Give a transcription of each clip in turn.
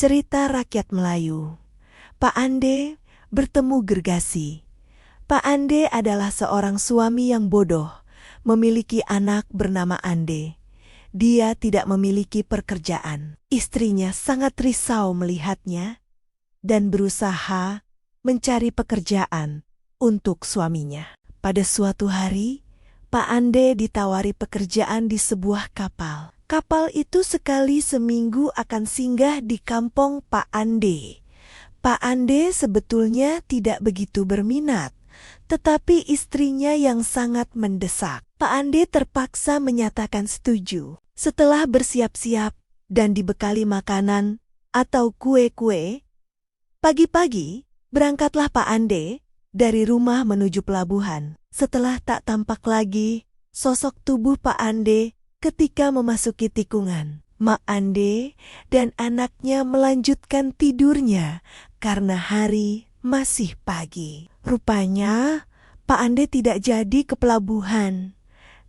Cerita rakyat Melayu. Pak Ande bertemu Gergasi. Pak Ande adalah seorang suami yang bodoh, memiliki anak bernama Ande. Dia tidak memiliki pekerjaan. Istrinya sangat risau melihatnya dan berusaha mencari pekerjaan untuk suaminya. Pada suatu hari, Pak Ande ditawari pekerjaan di sebuah kapal. Kapal itu sekali seminggu akan singgah di kampung Pak Ande. Pak Ande sebetulnya tidak begitu berminat, tetapi istrinya yang sangat mendesak. Pak Ande terpaksa menyatakan setuju. Setelah bersiap-siap dan dibekali makanan atau kue-kue, pagi-pagi berangkatlah Pak Ande dari rumah menuju pelabuhan. Setelah tak tampak lagi sosok tubuh Pak Ande ketika memasuki tikungan, Mak Ande dan anaknya melanjutkan tidurnya karena hari masih pagi. Rupanya Pak Ande tidak jadi ke pelabuhan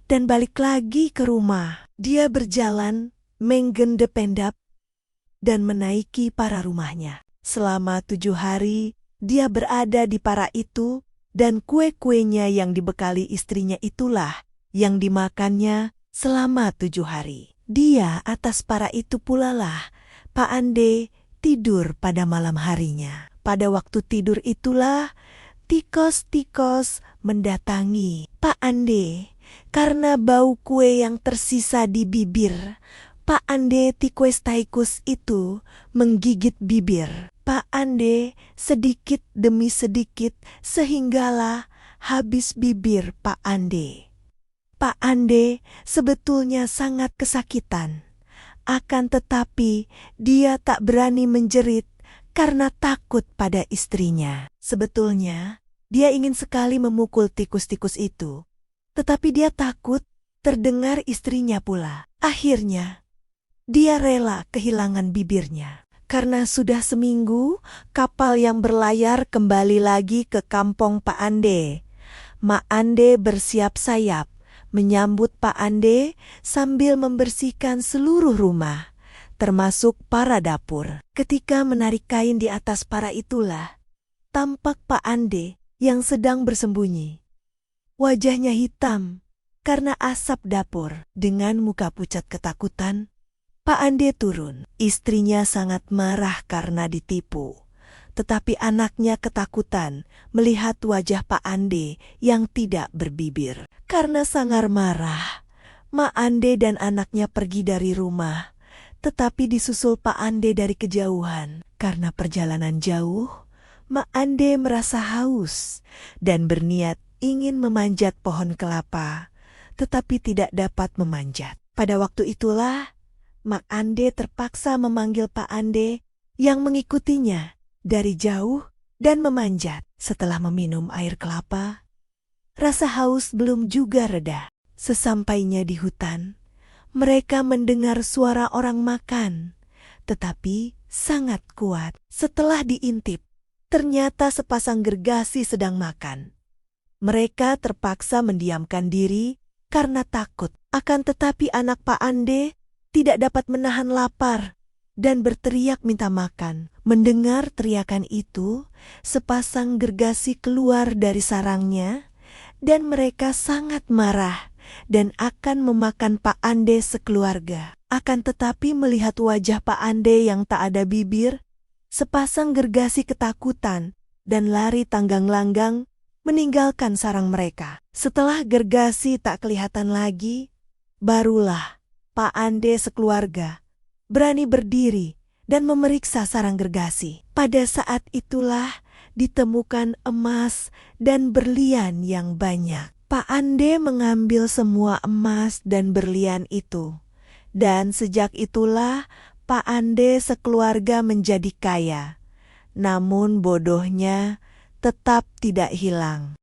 dan balik lagi ke rumah. Dia berjalan menggendep-endap dan menaiki para rumahnya. Selama 7 hari dia berada di para itu dan kue-kuenya yang dibekali istrinya itulah yang dimakannya selama 7 hari. Dia atas para itu pula lah Pak Ande tidur pada malam harinya. Pada waktu tidur itulah tikus-tikus mendatangi Pak Ande karena bau kue yang tersisa di bibir. Pak Ande tikus-tikus itu menggigit bibir Pak Ande sedikit demi sedikit sehinggalah habis bibir Pak Ande. Pak Ande sebetulnya sangat kesakitan. Akan tetapi dia tak berani menjerit karena takut pada istrinya. Sebetulnya dia ingin sekali memukul tikus-tikus itu, tetapi dia takut terdengar istrinya pula. Akhirnya dia rela kehilangan bibirnya. Karena sudah seminggu kapal yang berlayar kembali lagi ke kampung Pak Ande. Mak Ande bersiap sayap menyambut Pak Ande sambil membersihkan seluruh rumah, termasuk para dapur. Ketika menarik kain di atas para itulah, tampak Pak Ande yang sedang bersembunyi. Wajahnya hitam karena asap dapur. Dengan muka pucat ketakutan, Pak Ande turun. Istrinya sangat marah karena ditipu. Tetapi anaknya ketakutan melihat wajah Pak Ande yang tidak berbibir. Karena sangat marah, Mak Ande dan anaknya pergi dari rumah. Tetapi disusul Pak Ande dari kejauhan. Karena perjalanan jauh, Mak Ande merasa haus dan berniat ingin memanjat pohon kelapa, tetapi tidak dapat memanjat. Pada waktu itulah, Mak Ande terpaksa memanggil Pak Ande yang mengikutinya dari jauh dan memanjat. Setelah meminum air kelapa, rasa haus belum juga reda. Sesampainya di hutan, mereka mendengar suara orang makan, tetapi sangat kuat. Setelah diintip, ternyata sepasang gergasi sedang makan. Mereka terpaksa mendiamkan diri karena takut. Akan tetapi anak Pak Ande tidak dapat menahan lapar dan berteriak minta makan. Mendengar teriakan itu, sepasang gergasi keluar dari sarangnya dan mereka sangat marah dan akan memakan Pak Ande sekeluarga. Akan tetapi melihat wajah Pak Ande yang tak ada bibir, sepasang gergasi ketakutan dan lari tanggang-langgang meninggalkan sarang mereka. Setelah gergasi tak kelihatan lagi, barulah Pak Ande sekeluarga berani berdiri dan memeriksa sarang gergasi. Pada saat itulah ditemukan emas dan berlian yang banyak. Pak Ande mengambil semua emas dan berlian itu. Dan sejak itulah Pak Ande sekeluarga menjadi kaya. Namun bodohnya tetap tidak hilang.